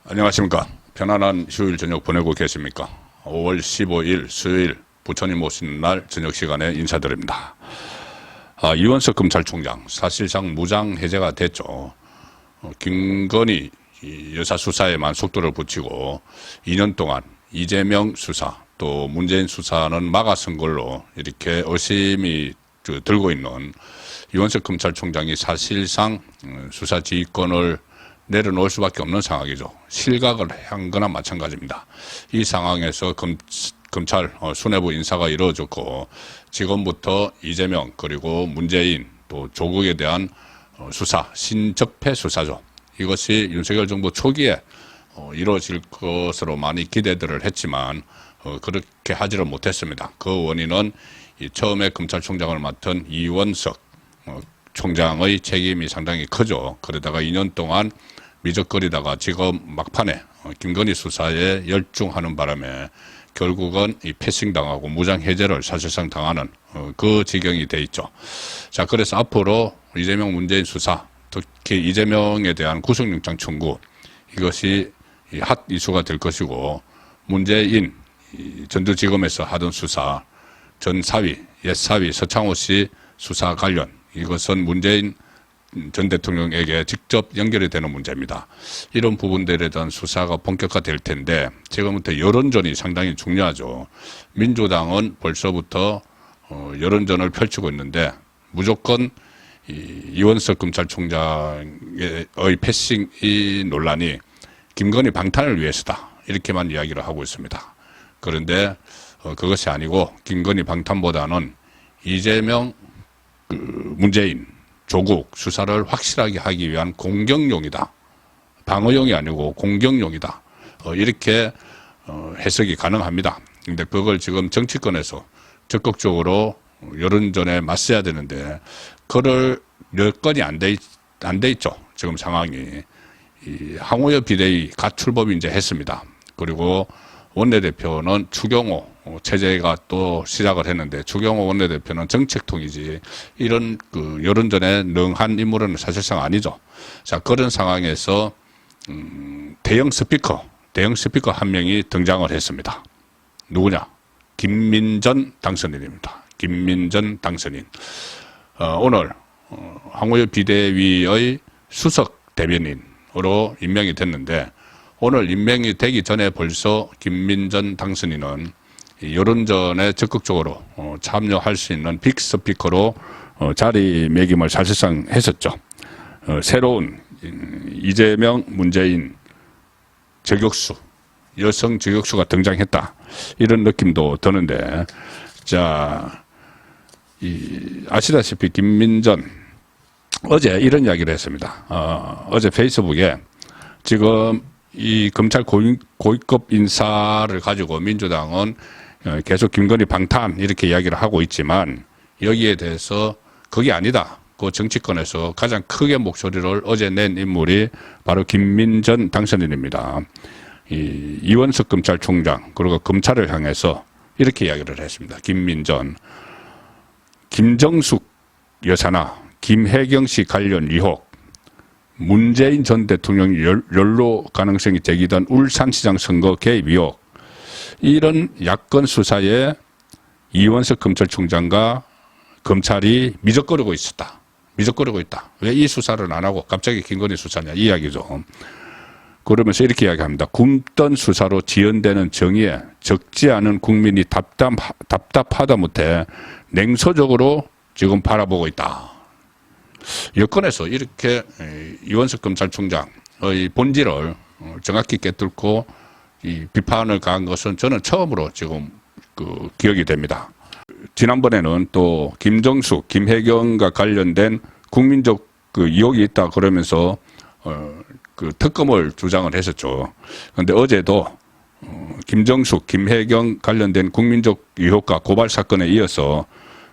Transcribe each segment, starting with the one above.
안녕하십니까. 편안한 휴일 저녁 보내고 계십니까? 5월 15일 수요일 부처님 오시는 날 저녁 시간에 인사드립니다. 이원석 검찰총장 사실상 무장 해제가 됐죠. 김건희 여사 수사에만 속도를 붙이고 2년 동안 이재명 수사 또 문재인 수사는 막아선 걸로 이렇게 의심이 들고 있는 이원석 검찰총장이 사실상 수사 지휘권을 내려놓을 수밖에 없는 상황이죠. 실각을 한 거나 마찬가지입니다. 이 상황에서 검찰 수뇌부 인사가 이루어졌고 지금부터 이재명 그리고 문재인 또 조국에 대한 수사, 신적폐 수사죠. 이것이 윤석열 정부 초기에 이루어질 것으로 많이 기대들을 했지만 그렇게 하지를 못했습니다. 그 원인은 처음에 검찰총장을 맡은 이원석 총장의 책임이 상당히 크죠. 그러다가 2년 동안 미적거리다가 지금 막판에 김건희 수사에 열중하는 바람에 결국은 이 패싱당하고 무장해제를 사실상 당하는 그 지경이 돼 있죠. 자, 그래서 앞으로 이재명 문재인 수사, 특히 이재명에 대한 구속영장 청구, 이것이 핫 이슈가 될 것이고, 문재인 전주지검에서 하던 수사, 전 사위, 옛 사위 서창호 씨 수사 관련, 이것은 문재인 전 대통령에게 직접 연결이 되는 문제입니다. 이런 부분들에 대한 수사가 본격화될 텐데 지금부터 여론전이 상당히 중요하죠. 민주당은 벌써부터 여론전을 펼치고 있는데 무조건 이원석 검찰총장의 패싱 이 논란이 김건희 방탄을 위해서다 이렇게만 이야기를 하고 있습니다. 그런데 그것이 아니고 김건희 방탄보다는 이재명 문재인 조국 수사를 확실하게 하기 위한 공격용이다. 방어용이 아니고 공격용이다. 이렇게 해석이 가능합니다. 근데 그걸 지금 정치권에서 적극적으로 여론전에 맞서야 되는데 그럴 여건이 안 돼 있죠. 지금 상황이. 황우여 비대위 가출범 이제 했습니다. 그리고 원내대표는 추경호 체제가 또 시작을 했는데 추경호 원내대표는 정책통이지 이런 여론전에 능한 인물은 사실상 아니죠. 자, 그런 상황에서 대형 스피커 한 명이 등장을 했습니다. 누구냐? 김민전 당선인입니다. 김민전 당선인. 오늘 황우여 비대위의 수석 대변인으로 임명이 됐는데 오늘 임명이 되기 전에 벌써 김민전 당선인은 여론전에 적극적으로 참여할 수 있는 빅스피커로 자리매김을 사실상 했었죠. 새로운 이재명, 문재인 저격수, 여성 저격수가 등장했다. 이런 느낌도 드는데, 자, 아시다시피 김민전 어제 이런 이야기를 했습니다. 어제 페이스북에 지금 이 검찰 고위급 인사를 가지고 민주당은 계속 김건희 방탄 이렇게 이야기를 하고 있지만 여기에 대해서 그게 아니다. 그 정치권에서 가장 크게 목소리를 어제 낸 인물이 바로 김민전 당선인입니다. 이원석 검찰총장 그리고 검찰을 향해서 이렇게 이야기를 했습니다. 김민전, 김정숙 여사나 김혜경 씨 관련 의혹, 문재인 전 대통령 연루 가능성이 제기된 울산시장 선거 개입 의혹, 이런 야권 수사에 이원석 검찰총장과 검찰이 미적거리고 있었다. 미적거리고 있다. 왜 이 수사를 안 하고 갑자기 김건희 수사냐 이 이야기죠. 그러면서 이렇게 이야기합니다. 굶던 수사로 지연되는 정의에 적지 않은 국민이 답답하다 못해 냉소적으로 지금 바라보고 있다. 여권에서 이렇게 이원석 검찰총장의 본질을 정확히 깨뚫고 이 비판을 가한 것은 저는 처음으로 지금 기억이 됩니다. 지난번에는 또 김정숙, 김혜경과 관련된 국민적 의혹이 있다 그러면서 특검을 주장을 했었죠. 그런데 어제도 김정숙, 김혜경 관련된 국민적 의혹과 고발 사건에 이어서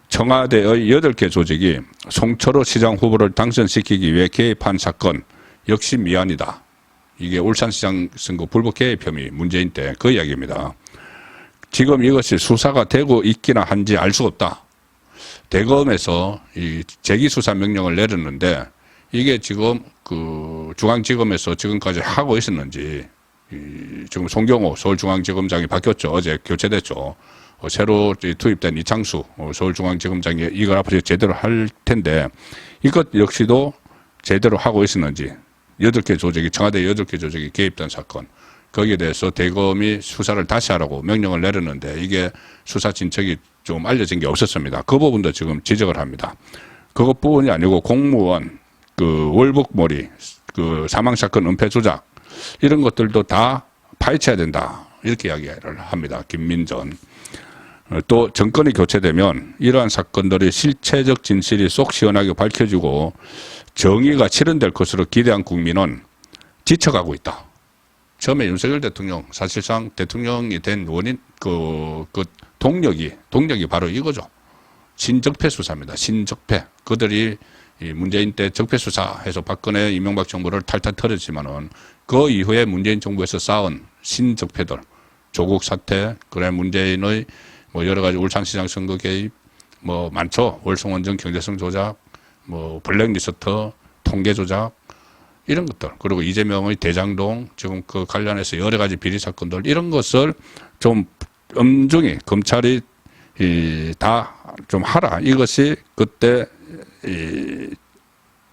청와대의 8개 조직이 송철호 시장 후보를 당선시키기 위해 개입한 사건 역시 미안이다. 이게 울산시장 선거 불법 개입 혐의 문재인 때 그 이야기입니다. 지금 이것이 수사가 되고 있기나 한지 알 수 없다. 대검에서 이 재기수사 명령을 내렸는데 이게 지금 중앙지검에서 지금까지 하고 있었는지 지금 송경호 서울중앙지검장이 바뀌었죠. 어제 교체됐죠. 새로 투입된 이창수 서울중앙지검장이 이걸 앞으로 제대로 할 텐데 이것 역시도 제대로 하고 있었는지 8개 조직이 청와대 8개 조직이 개입된 사건 거기에 대해서 대검이 수사를 다시 하라고 명령을 내렸는데 이게 수사 진척이 좀 알려진 게 없었습니다. 그 부분도 지금 지적을 합니다. 그것뿐이 아니고 공무원 그 월북몰이 그 사망사건 은폐 조작 이런 것들도 다 파헤쳐야 된다 이렇게 이야기를 합니다. 김민전. 또 정권이 교체되면 이러한 사건들의 실체적 진실이 쏙 시원하게 밝혀지고 정의가 실현될 것으로 기대한 국민은 지쳐가고 있다. 처음에 윤석열 대통령 사실상 대통령이 된 원인 그 동력이 바로 이거죠. 신적폐 수사입니다. 신적폐. 그들이 문재인 때 적폐 수사해서 박근혜 이명박 정부를 탈탈 털었지만은 그 이후에 문재인 정부에서 쌓은 신적폐들 조국 사태 그래 문재인의 뭐 여러 가지 울산시장 선거 개입 뭐 많죠. 월성원전 경제성 조작 뭐 블랙리스트 통계 조작 이런 것들 그리고 이재명의 대장동 지금 그 관련해서 여러 가지 비리 사건들 이런 것을 좀 엄중히 검찰이 다 좀 하라 이것이 그때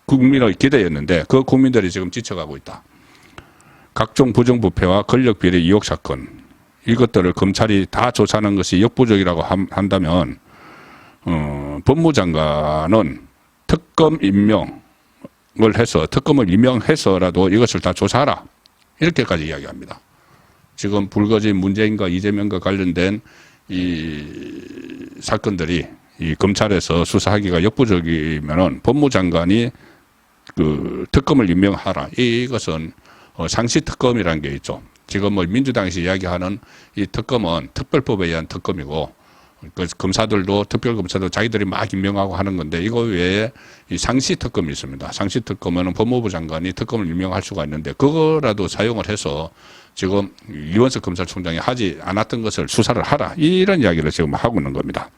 국민의 기대였는데 그 국민들이 지금 지쳐가고 있다. 각종 부정부패와 권력비리 의혹 사건 이것들을 검찰이 다 조사하는 것이 역부족이라고 한다면 법무장관은 특검을 임명해서라도 이것을 다 조사하라 이렇게까지 이야기합니다. 지금 불거진 문재인과 이재명과 관련된 이 사건들이 이 검찰에서 수사하기가 역부족이면은 법무장관이 그 특검을 임명하라 이것은 상시 특검이라는 게 있죠. 지금 뭐 민주당에서 이야기하는 이 특검은 특별법에 의한 특검이고 그 검사들도 특별검사도 자기들이 막 임명하고 하는 건데 이거 외에 이 상시 특검이 있습니다. 상시 특검은 법무부 장관이 특검을 임명할 수가 있는데 그거라도 사용을 해서 지금 이원석 검찰총장이 하지 않았던 것을 수사를 하라 이런 이야기를 지금 하고 있는 겁니다.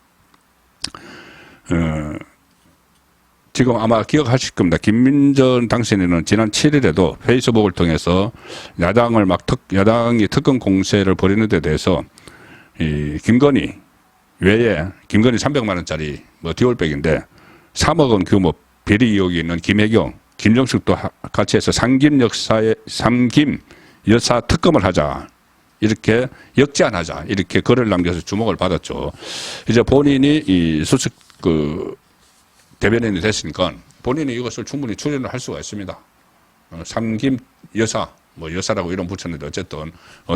지금 아마 기억하실 겁니다. 김민전 당선인은 지난 7일에도 페이스북을 통해서 야당이 특검 공세를 벌이는 데 대해서 이 김건희 외에 김건희 300만 원짜리 뭐 디올백인데 3억 원 규모 비리 의혹이 있는 김혜경, 김정숙도 같이 해서 삼김 여사 특검을 하자. 이렇게 역제안하자. 이렇게 글을 남겨서 주목을 받았죠. 이제 본인이 이 수석 대변인이 됐으니까 본인이 이것을 충분히 추진을 할 수가 있습니다. 삼김 여사, 뭐 여사라고 이름 붙였는데 어쨌든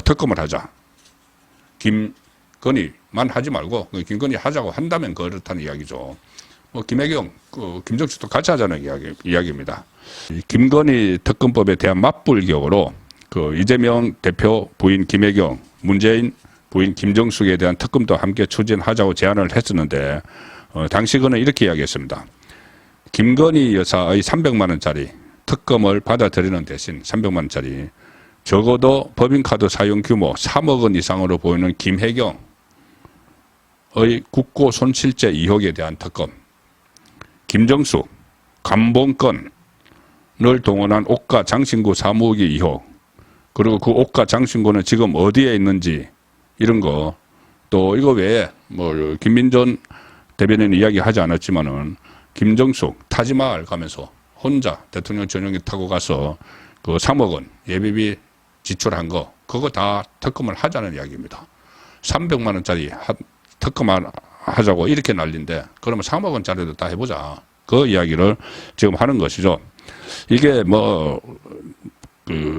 특검을 하자. 김건희만 하지 말고 김건희 하자고 한다면 그렇다는 이야기죠. 김혜경, 김정숙도 같이 하자는 이야기입니다. 김건희 특검법에 대한 맞불격으로 이재명 대표 부인 김혜경, 문재인 부인 김정숙에 대한 특검도 함께 추진하자고 제안을 했었는데 당시 그는 이렇게 이야기했습니다. 김건희 여사의 300만 원짜리 특검을 받아들이는 대신 300만 원짜리 적어도 법인카드 사용 규모 3억 원 이상으로 보이는 김혜경의 국고 손실죄 의혹에 대한 특검, 김정숙, 감봉권을 동원한 옥가 장신구 사무기 의혹, 그리고 그 옥가 장신구는 지금 어디에 있는지 이런 거, 또 이거 외에 뭐 김민전 대변인은 이야기하지 않았지만은 김정숙 타지마을 가면서 혼자 대통령 전용기 타고 가서 그 3억 원 예비비 지출한 거 그거 다 특검을 하자는 이야기입니다. 300만 원짜리 특검 하자고 이렇게 난리인데 그러면 3억 원짜리도 다 해보자. 그 이야기를 지금 하는 것이죠. 이게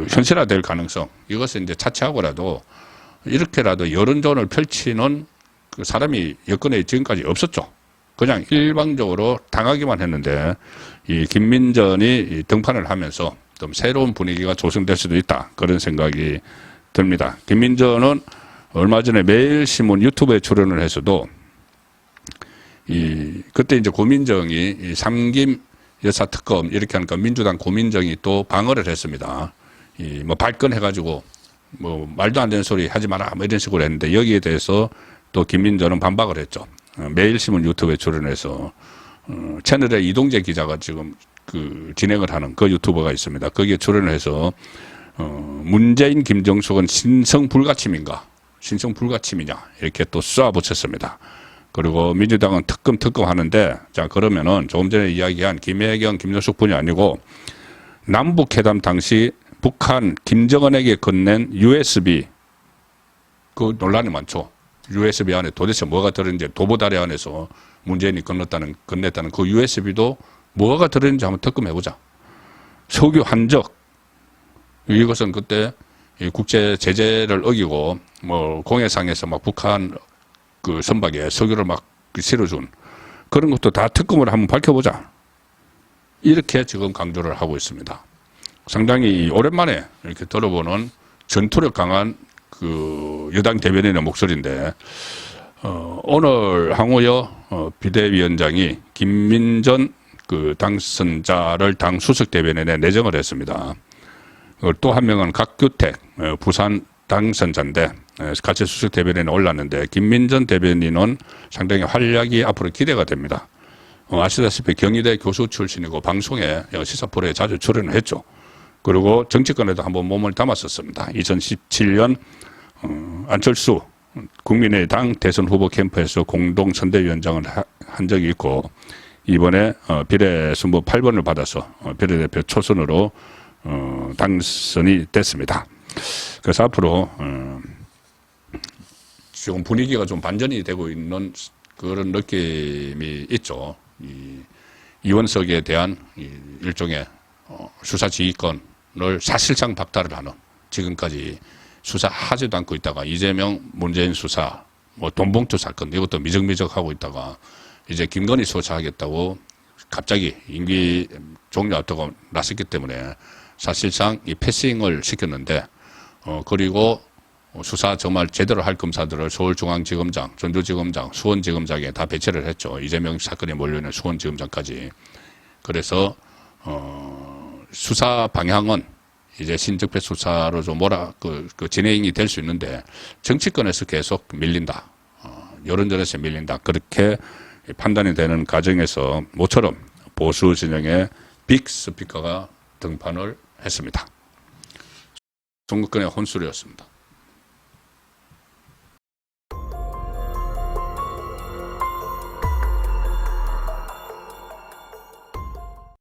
현실화될 가능성 이것을 이제 차치하고라도 이렇게라도 여론전을 펼치는 그 사람이 여권에 지금까지 없었죠. 그냥 일방적으로 당하기만 했는데 이 김민전이 등판을 하면서 좀 새로운 분위기가 조성될 수도 있다. 그런 생각이 듭니다. 김민전은 얼마 전에 매일신문 유튜브에 출연을 해서도 그때 이제 고민정이 삼김 여사 특검 이렇게 하니까 민주당 고민정이 또 방어를 했습니다. 발끈해가지고 말도 안 되는 소리 하지 마라 뭐 이런 식으로 했는데 여기에 대해서 또 김민전은 반박을 했죠. 매일신문 유튜브에 출연해서 채널에 이동재 기자가 지금 진행을 하는 그 유튜버가 있습니다. 거기에 출연을 해서 문재인, 김정숙은 신성 불가침인가? 신성 불가침이냐? 이렇게 또 쏘아붙였습니다. 그리고 민주당은 특검 하는데, 자, 그러면은 조금 전에 이야기한 김혜경, 김정숙 분이 아니고, 남북회담 당시 북한 김정은에게 건넨 USB, 그 논란이 많죠. USB 안에 도대체 뭐가 들었는지, 도보다리 안에서 문재인이 건넸다는 그 USB도 뭐가 들었는지 한번 특검해보자. 석유 한적, 이것은 그때 국제 제재를 어기고, 뭐, 공해상에서 막 북한 그 선박에 석유를 막 실어준 그런 것도 다 특검을 한번 밝혀보자. 이렇게 지금 강조를 하고 있습니다. 상당히 오랜만에 이렇게 들어보는 전투력 강한 그 여당 대변인의 목소리인데, 오늘 황우여 비대위원장이 김민전 그 당선자를 당 수석 대변인에 내정을 했습니다. 또 한 명은 각규택 부산 당선자인데 같이 수석 대변인에 올랐는데, 김민전 대변인은 상당히 활약이 앞으로 기대가 됩니다. 아시다시피 경희대 교수 출신이고 방송에 시사 프로에 자주 출연을 했죠. 그리고 정치권에도 한번 몸을 담았었습니다. 2017년 안철수 국민의당 대선 후보 캠프에서 공동 선대위원장을 한 적이 있고, 이번에 비례순부 8번을 받아서 비례대표 초선으로 당선이 됐습니다. 그래서 앞으로 지금 분위기가 좀 반전이 되고 있는 그런 느낌이 있죠. 이원석에 대한 일종의 수사 지휘권을 사실상 박탈을 하는, 지금까지 수사하지도 않고 있다가 이재명 문재인 수사, 뭐 돈봉투 사건 이것도 미적미적하고 있다가 이제 김건희 수사하겠다고 갑자기 임기 종료 앞두고 나섰기 때문에 사실상 이 패싱을 시켰는데, 그리고 수사 정말 제대로 할 검사들을 서울중앙지검장, 전주지검장, 수원지검장에 다 배치를 했죠. 이재명 사건에 몰려있는 수원지검장까지. 그래서 수사 방향은 이제 신적폐 수사로 좀 진행이 될 수 있는데, 정치권에서 계속 밀린다. 여론전에서 밀린다. 그렇게 판단이 되는 과정에서 모처럼 보수 진영의 빅 스피커가 등판을 했습니다. 선거권의 혼술이었습니다.